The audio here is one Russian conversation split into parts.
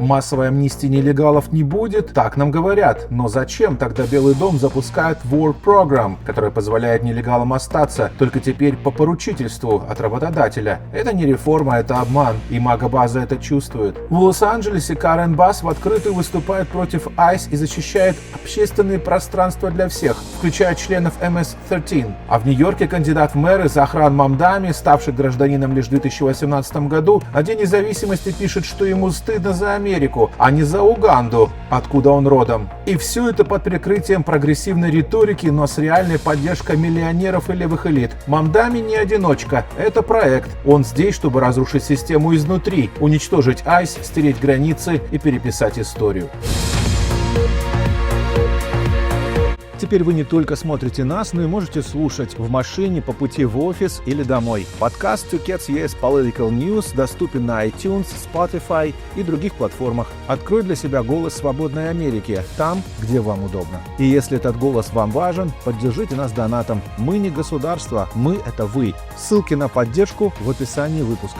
массовой амнистии нелегалов не будет, так нам говорят. Но зачем тогда Белый дом запускает Work Program, который позволяет нелегалам остаться, только теперь по поручительству от работодателя? Это не реформа, это обман, и мага-база это чувствует. В Лос-Анджелесе Карен Басс в открытую выступает против ICE и защищает общественные пространства для всех, включая членов MS-13. А в Нью-Йорке кандидат в мэры Захран Мамдани, ставший гражданином лишь в 2018 году, на День независимости пишет, что ему стыдно за Америку, а не за Уганду, откуда он родом. И все это под прикрытием прогрессивной риторики, но с реальной поддержкой миллионеров и левых элит. Мамдани не одиночка, это проект. Он здесь, чтобы разрушить систему изнутри, уничтожить ICE, стереть границы и переписать историю. Теперь вы не только смотрите нас, но и можете слушать в машине, по пути в офис или домой. Подкаст «Two Cats US Political News» доступен на iTunes, Spotify и других платформах. Открой для себя голос свободной Америки, там, где вам удобно. И если этот голос вам важен, поддержите нас донатом. Мы не государство, мы — это вы. Ссылки на поддержку в описании выпуска.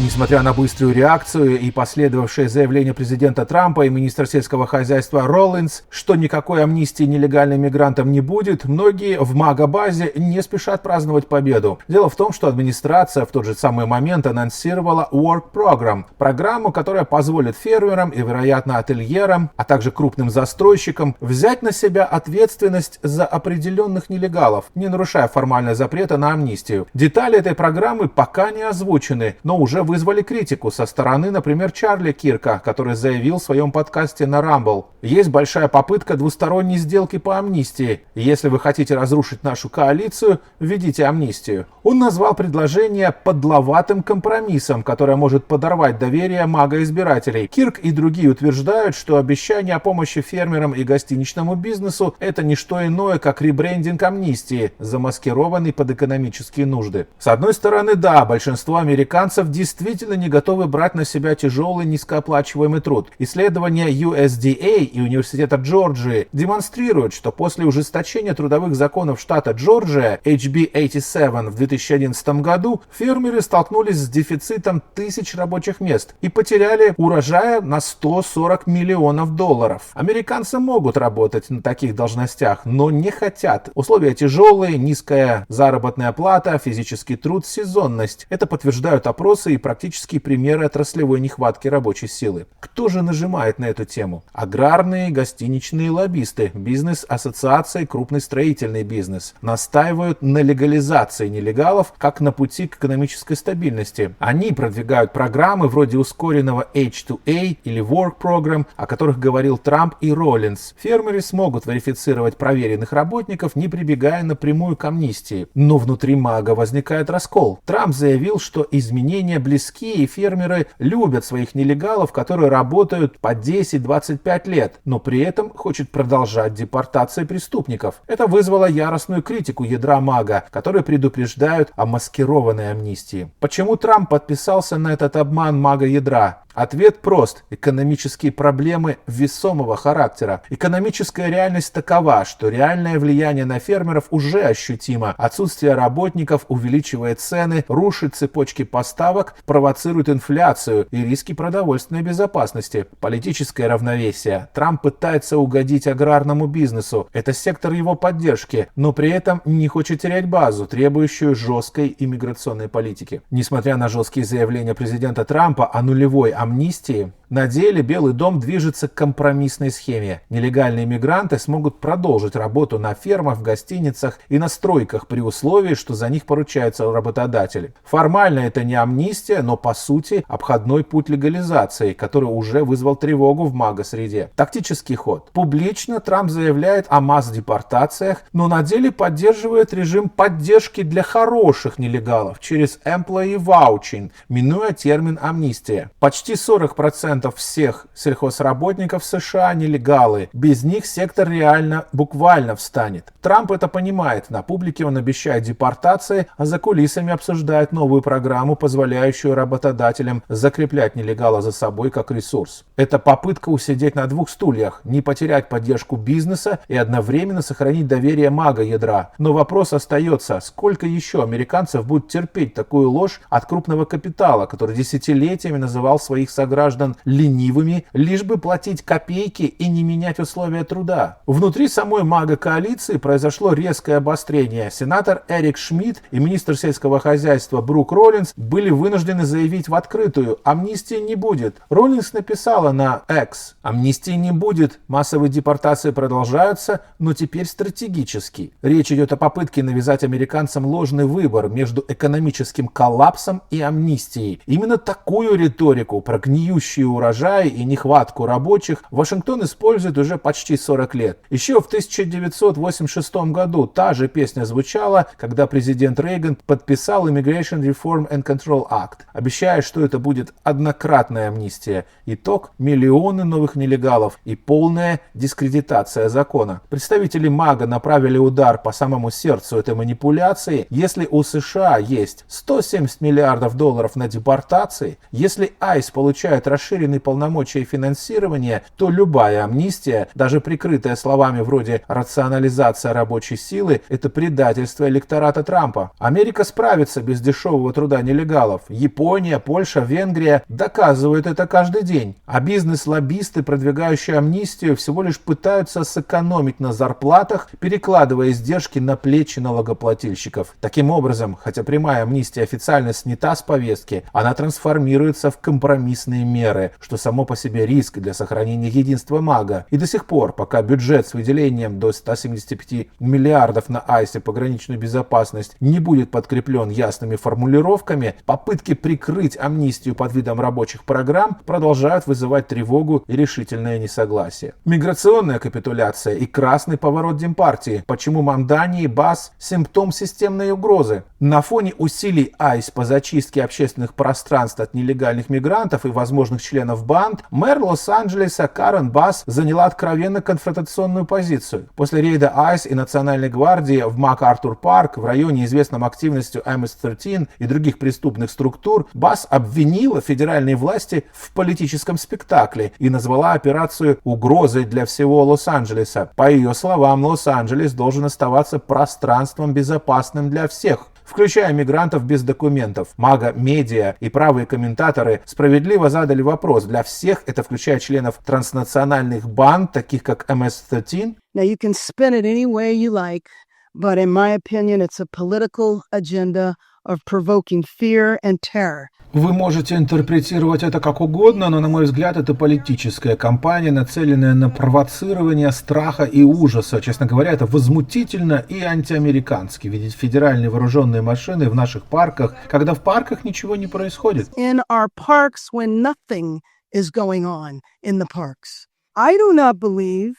Несмотря на быструю реакцию и последовавшее заявление президента Трампа и министра сельского хозяйства Роллинс, что никакой амнистии нелегальным мигрантам не будет, многие в мага-базе не спешат праздновать победу. Дело в том, что администрация в тот же самый момент анонсировала Work Program, программу, которая позволит фермерам и, вероятно, ательерам, а также крупным застройщикам взять на себя ответственность за определенных нелегалов, не нарушая формально запрета на амнистию. Детали этой программы пока не озвучены, но уже вызвали критику со стороны, например, Чарли Кирка, который заявил в своем подкасте на Rumble: есть большая попытка двусторонней сделки по амнистии. Если вы хотите разрушить нашу коалицию, введите амнистию. Он назвал предложение подловатым компромиссом, которое может подорвать доверие мага-избирателей. Кирк и другие утверждают, что обещание о помощи фермерам и гостиничному бизнесу — это не что иное, как ребрендинг амнистии, замаскированный под экономические нужды. С одной стороны, да, большинство американцев действительно не готовы брать на себя тяжелый низкооплачиваемый труд. Исследования USDA и Университета Джорджии демонстрируют, что после ужесточения трудовых законов штата Джорджия HB 87 в 2011 году фермеры столкнулись с дефицитом тысяч рабочих мест и потеряли урожая на $140 миллионов. Американцы могут работать на таких должностях, но не хотят. Условия тяжелые, низкая заработная плата, физический труд, сезонность. Это подтверждают опросы и практические примеры отраслевой нехватки рабочей силы. Кто же нажимает на эту тему? Аграрные, гостиничные лоббисты, бизнес-ассоциации, крупный строительный бизнес настаивают на легализации нелегалов как на пути к экономической стабильности. Они продвигают программы вроде ускоренного H2A или Work Program, о которых говорил Трамп и Роллинс. Фермеры смогут верифицировать проверенных работников, не прибегая напрямую к амнистии. Но внутри мага возникает раскол. Трамп заявил, что изменения близки, и фермеры любят своих нелегалов, которые работают по 10-25 лет, но при этом хочет продолжать депортации преступников. Это вызвало яростную критику ядра мага, которые предупреждают о маскированной амнистии. Почему Трамп подписался на этот обман мага ядра? Ответ прост. Экономические проблемы весомого характера. Экономическая реальность такова, что реальное влияние на фермеров уже ощутимо. Отсутствие работников увеличивает цены, рушит цепочки поставок, провоцирует инфляцию и риски продовольственной безопасности. Политическое равновесие. Трамп пытается угодить аграрному бизнесу. Это сектор его поддержки, но при этом не хочет терять базу, требующую жесткой иммиграционной политики. Несмотря на жесткие заявления президента Трампа о нулевой амнистии, на деле Белый дом движется к компромиссной схеме. Нелегальные мигранты смогут продолжить работу на фермах, в гостиницах и на стройках при условии, что за них поручаются работодатели. Формально это не амнистия, но по сути обходной путь легализации, который уже вызвал тревогу в мага-среде. Тактический ход. Публично Трамп заявляет о масс-депортациях, но на деле поддерживает режим поддержки для хороших нелегалов через employee vouching, минуя термин амнистия. Почти 40% 3% всех сельхозработников США нелегалы. Без них сектор реально буквально встанет. Трамп это понимает. На публике он обещает депортации, а за кулисами обсуждает новую программу, позволяющую работодателям закреплять нелегала за собой как ресурс. Это попытка усидеть на двух стульях, не потерять поддержку бизнеса и одновременно сохранить доверие мага-ядра. Но вопрос остается, сколько еще американцев будут терпеть такую ложь от крупного капитала, который десятилетиями называл своих сограждан ленивыми, лишь бы платить копейки и не менять условия труда. Внутри самой мага-коалиции произошло резкое обострение. Сенатор Эрик Шмидт и министр сельского хозяйства Брук Роллинс были вынуждены заявить в открытую: амнистии не будет. Роллинс написала на X: амнистии не будет, массовые депортации продолжаются, но теперь стратегически. Речь идет о попытке навязать американцам ложный выбор между экономическим коллапсом и амнистией. Именно такую риторику про гниющие урожаи и нехватку рабочих Вашингтон использует уже почти 40 лет. Еще в 1986 году та же песня звучала, когда президент Рейган подписал Immigration Reform and Control Act, обещая, что это будет однократная амнистия. Итог – миллионы новых нелегалов и полная дискредитация закона. Представители МАГА направили удар по самому сердцу этой манипуляции. Если у США есть 170 миллиардов долларов на депортации, если ICE получает расширенные полномочия и финансирование, то любая амнистия, даже прикрытая словами вроде «рационализация рабочей силы», это предательство электората Трампа. Америка справится без дешевого труда нелегалов. Япония, Польша, Венгрия доказывают это каждый день. А бизнес-лоббисты, продвигающие амнистию, всего лишь пытаются сэкономить на зарплатах, перекладывая издержки на плечи налогоплательщиков. Таким образом, хотя прямая амнистия официально снята с повестки, она трансформируется в компромиссные меры, что само по себе риск для сохранения единства МАГА. И до сих пор, пока бюджет с выделением до 175 миллиардов на ICE и пограничную безопасность не будет подкреплен ясными формулировками, попытки прикрыть амнистию под видом рабочих программ продолжают вызывать тревогу и решительное несогласие. Миграционная капитуляция и красный поворот Демпартии. Почему Мамдани и Басс – симптом системной угрозы? На фоне усилий ICE по зачистке общественных пространств от нелегальных мигрантов и возможных членов банд, мэр Лос-Анджелеса Карен Басс заняла откровенно конфронтационную позицию. После рейда ICE и Национальной гвардии в МакАртур-парк в районе, известном активностью MS-13 и других преступных структур, Басс обвинила федеральные власти в политическом спектакле и назвала операцию угрозой для всего Лос-Анджелеса. По ее словам, Лос-Анджелес должен оставаться пространством безопасным для всех, включая мигрантов без документов. Мага, медиа и правые комментаторы справедливо задали вопрос: для всех это включает членов транснациональных банд, таких как MS-13? Now you can spin it any way you like, but in my opinion, it's a political agenda of provoking fear and terror. Вы можете интерпретировать это как угодно, но, на мой взгляд, это политическая кампания, нацеленная на провоцирование страха и ужаса. Честно говоря, это возмутительно и антиамерикански видеть федеральные вооруженные машины в наших парках, когда в парках ничего не происходит. In our parks when nothing is going on in the parks. I do not believe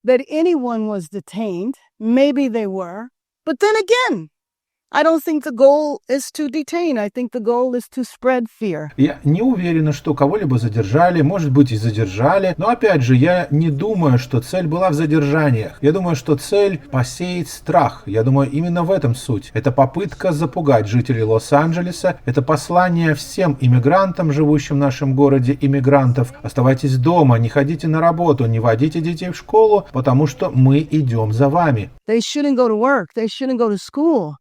that anyone was detained. Maybe they were. But then again, I don't think the goal is to detain. I think the goal is to spread fear. Я не уверена, что кого-либо задержали, может быть и задержали, но опять же, я не думаю, что цель была в задержаниях. Я думаю, что цель посеять страх. Я думаю, именно в этом суть. Это попытка запугать жителей Лос-Анджелеса, это послание всем иммигрантам, живущим в нашем городе, иммигрантов. Оставайтесь дома, не ходите на работу, не водите детей в школу, потому что мы идем за вами. They shouldn't go to work. They shouldn't go to school.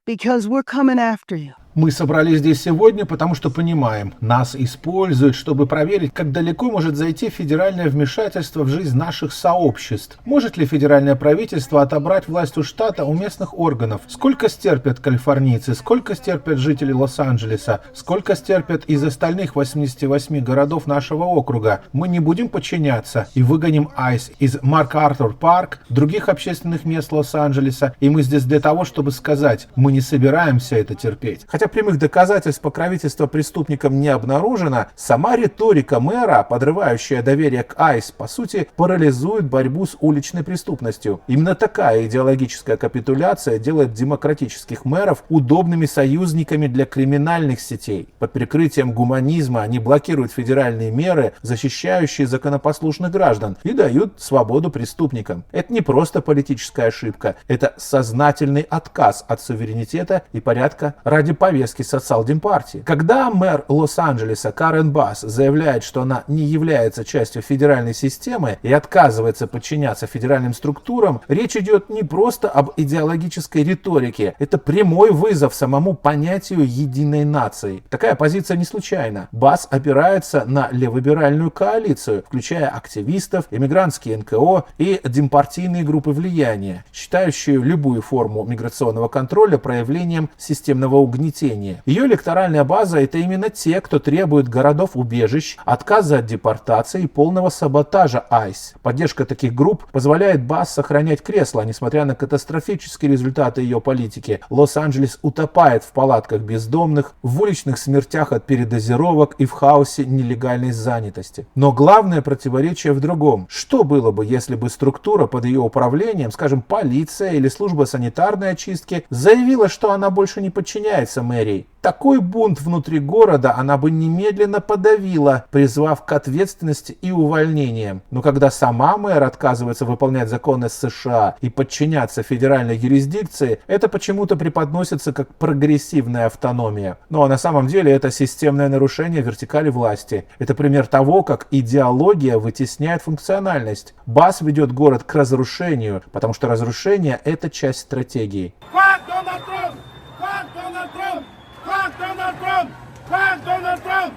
Because we're coming after you. Мы собрались здесь сегодня, потому что понимаем, нас используют, чтобы проверить, как далеко может зайти федеральное вмешательство в жизнь наших сообществ. Может ли федеральное правительство отобрать власть у штата, у местных органов? Сколько стерпят калифорнийцы, сколько стерпят жители Лос-Анджелеса, сколько стерпят из остальных 88 городов нашего округа? Мы не будем подчиняться и выгоним ICE из МакАртур-парк, других общественных мест Лос-Анджелеса, и мы здесь для того, чтобы сказать, мы не собираемся это терпеть. Хотя Хотя прямых доказательств покровительства преступникам не обнаружено, сама риторика мэра, подрывающая доверие к ICE, по сути, парализует борьбу с уличной преступностью. Именно такая идеологическая капитуляция делает демократических мэров удобными союзниками для криминальных сетей. Под прикрытием гуманизма они блокируют федеральные меры, защищающие законопослушных граждан, и дают свободу преступникам. Это не просто политическая ошибка, это сознательный отказ от суверенитета и порядка ради повестки социал-демпартии. Когда мэр Лос-Анджелеса Карен Басс заявляет, что она не является частью федеральной системы и отказывается подчиняться федеральным структурам, речь идет не просто об идеологической риторике, это прямой вызов самому понятию единой нации. Такая позиция не случайна. Басс опирается на леволиберальную коалицию, включая активистов, иммигрантские НКО и демпартийные группы влияния, считающие любую форму миграционного контроля проявлением системного угнетения. Ее электоральная база — это именно те, кто требует городов-убежищ, отказа от депортации и полного саботажа ICE. Поддержка таких групп позволяет Басс сохранять кресло, несмотря на катастрофические результаты ее политики. Лос-Анджелес утопает в палатках бездомных, в уличных смертях от передозировок и в хаосе нелегальной занятости. Но главное противоречие в другом. Что было бы, если бы структура под ее управлением, скажем, полиция или служба санитарной очистки, заявила, что она больше не подчиняется мэрии? Такой бунт внутри города она бы немедленно подавила, призвав к ответственности и увольнениям. Но когда сама мэр отказывается выполнять законы США и подчиняться федеральной юрисдикции, это почему-то преподносится как прогрессивная автономия. Но на самом деле это системное нарушение вертикали власти. Это пример того, как идеология вытесняет функциональность. Басс ведет город к разрушению, потому что разрушение — это часть стратегии.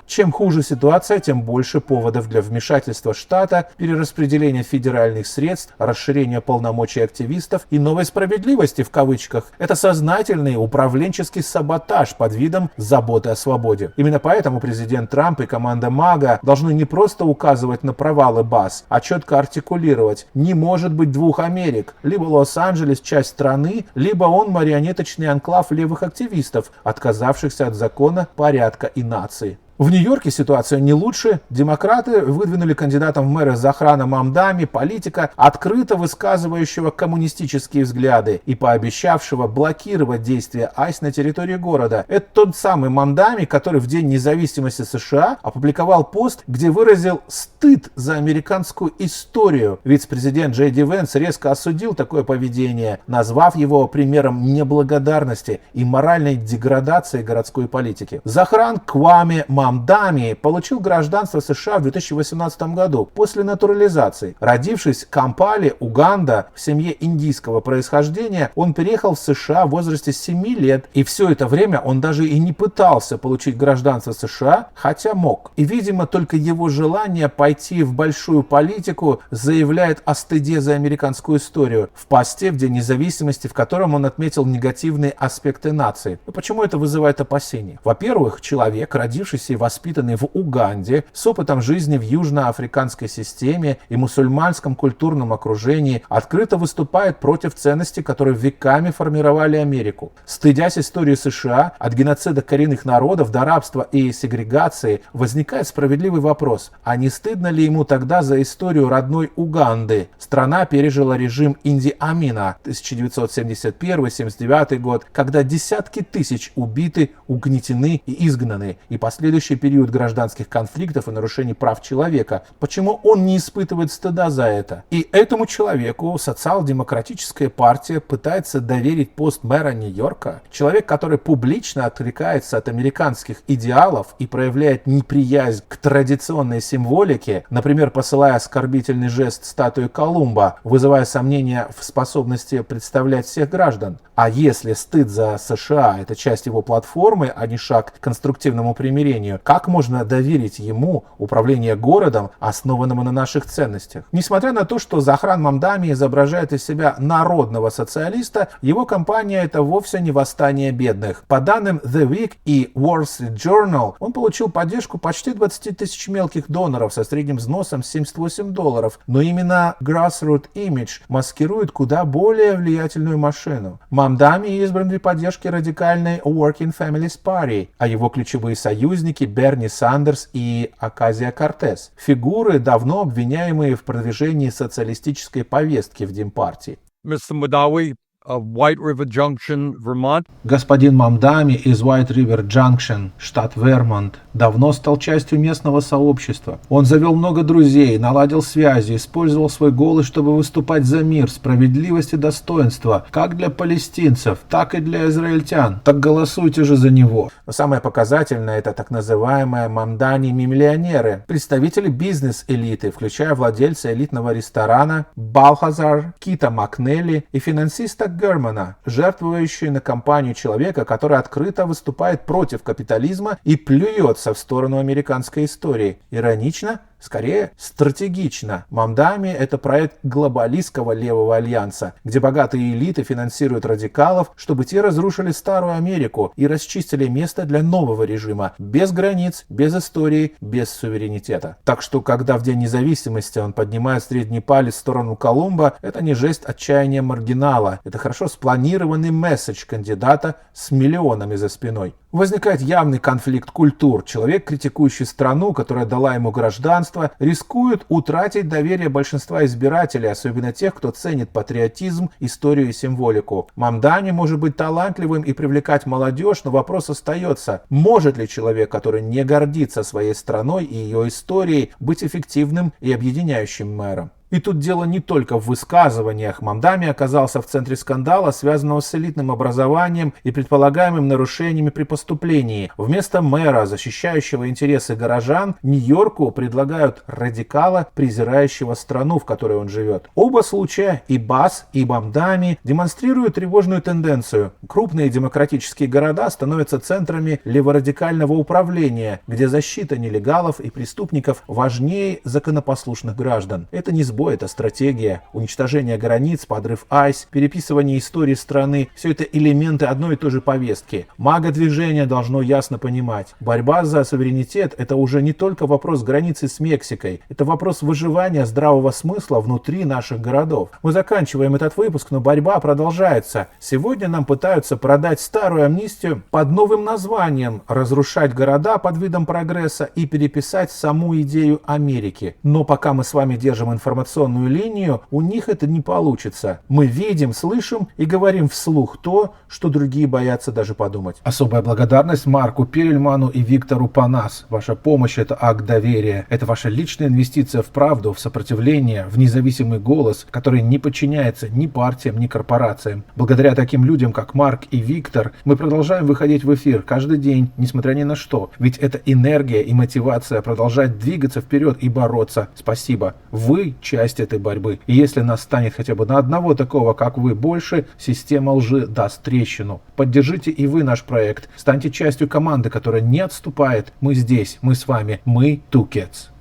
Чем хуже ситуация, тем больше поводов для вмешательства штата, перераспределения федеральных средств, расширения полномочий активистов и новой справедливости в кавычках. Это сознательный управленческий саботаж под видом заботы о свободе. Именно поэтому президент Трамп и команда МАГА должны не просто указывать на провалы Басс, а четко артикулировать: не может быть двух Америк. Либо Лос-Анджелес часть страны, либо он марионеточный анклав левых активистов, отказавшихся от закона, порядка и нации. В Нью-Йорке ситуация не лучше. Демократы выдвинули кандидатом в мэры Захрана Мамдами, политика, открыто высказывающего коммунистические взгляды и пообещавшего блокировать действия ICE на территории города. Это тот самый Мамдами, который в День независимости США опубликовал пост, где выразил стыд за американскую историю. Вице-президент Джей Ди Венс резко осудил такое поведение, назвав его примером неблагодарности и моральной деградации городской политики. Захран Кваме Мамдами получил гражданство США в 2018 году после натурализации. Родившись в Кампале, Уганда, в семье индийского происхождения, он переехал в США в возрасте 7 лет, и все это время он даже и не пытался получить гражданство США, хотя мог. И, видимо, только его желание пойти в большую политику заявляет о стыде за американскую историю в посте в День независимости, в котором он отметил негативные аспекты нации. Но почему это вызывает опасения? Во-первых, человек, родившийся и воспитанный в Уганде, с опытом жизни в южноафриканской системе и мусульманском культурном окружении, открыто выступает против ценностей, которые веками формировали Америку. Стыдясь истории США, от геноцида коренных народов до рабства и сегрегации, возникает справедливый вопрос: а не стыдно ли ему тогда за историю родной Уганды? Страна пережила режим Иди Амина 1971-1979 год, когда десятки тысяч убиты, угнетены и изгнаны, и последующий период гражданских конфликтов и нарушений прав человека. Почему он не испытывает стыда за это? И этому человеку социал-демократическая партия пытается доверить пост мэра Нью-Йорка. Человек, который публично отрекается от американских идеалов и проявляет неприязнь к традиционной символике, например, посылая оскорбительный жест статуи Колумба, вызывая сомнения в способности представлять всех граждан. А если стыд за США — это часть его платформы, а не шаг к конструктивному примирению, управлению. Как можно доверить ему управление городом, основанному на наших ценностях? Несмотря на то, что Захран Мамдами изображает из себя народного социалиста, его кампания — это вовсе не восстание бедных. По данным The Week и Wall Street Journal, он получил поддержку почти 20 тысяч мелких доноров со средним взносом $78. Но именно Grassroots Image маскирует куда более влиятельную машину. Мамдами избран при поддержке радикальной Working Families Party, а его ключевые союзники Берни Сандерс и Оказио-Кортес. Фигуры, давно обвиняемые в продвижении социалистической повестки в Демпартии. Mr. Madawi of White River Junction, Vermont. Господин Мамдами из White River Junction, штат Вермонт, давно стал частью местного сообщества. Он завел много друзей, наладил связи, использовал свой голос, чтобы выступать за мир, справедливость и достоинство, как для палестинцев, так и для израильтян. Так голосуйте же за него. Но самое показательное — это так называемые Мамдани-миллионеры, представители бизнес-элиты, включая владельца элитного ресторана Балхазар, Кита Макнелли и финансиста Германа, жертвующие на кампанию человека, который открыто выступает против капитализма и плюется в сторону американской истории. Иронично? Скорее, стратегично. Мамдами — это проект глобалистского левого альянса, где богатые элиты финансируют радикалов, чтобы те разрушили старую Америку и расчистили место для нового режима, без границ, без истории, без суверенитета. Так что, когда в День независимости он поднимает средний палец в сторону Колумба, это не жест отчаяния маргинала, это хорошо спланированный месседж кандидата с миллионами за спиной. Возникает явный конфликт культур. Человек, критикующий страну, которая дала ему гражданство, рискует утратить доверие большинства избирателей, особенно тех, кто ценит патриотизм, историю и символику. Мамдани может быть талантливым и привлекать молодежь, но вопрос остается: может ли человек, который не гордится своей страной и ее историей, быть эффективным и объединяющим мэром? И тут дело не только в высказываниях. Мамдами оказался в центре скандала, связанного с элитным образованием и предполагаемыми нарушениями при поступлении. Вместо мэра, защищающего интересы горожан, Нью-Йорку предлагают радикала, презирающего страну, в которой он живет. Оба случая, и Бас, и Мамдами, демонстрируют тревожную тенденцию. Крупные демократические города становятся центрами леворадикального управления, где защита нелегалов и преступников важнее законопослушных граждан. Это не сбой, это стратегия. Уничтожение границ, подрыв ICE, переписывание истории страны — все это элементы одной и той же повестки. Мага-движение должно ясно понимать: борьба за суверенитет — это уже не только вопрос границы с Мексикой, это вопрос выживания здравого смысла внутри наших городов. Мы заканчиваем этот выпуск, но борьба продолжается. Сегодня нам пытаются продать старую амнистию под новым названием, разрушать города под видом прогресса и переписать саму идею Америки. Но пока мы с вами держим информационную линию, у них это не получится. Мы видим, слышим и говорим вслух то, что другие боятся даже подумать. Особая благодарность Марку Перельману и Виктору Панас. Ваша помощь — это акт доверия. Это ваша личная инвестиция в правду, в сопротивление, в независимый голос, который не подчиняется ни партиям, ни корпорациям. Благодаря таким людям, как Марк и Виктор, мы продолжаем выходить в эфир каждый день, несмотря ни на что. Ведь это энергия и мотивация продолжать двигаться вперед и бороться. Спасибо. Вы часть этой борьбы. И если нас станет хотя бы на одного такого, как вы, больше, система лжи даст трещину. Поддержите и вы наш проект. Станьте частью команды, которая не отступает. Мы здесь, мы с вами, мы Two Cats.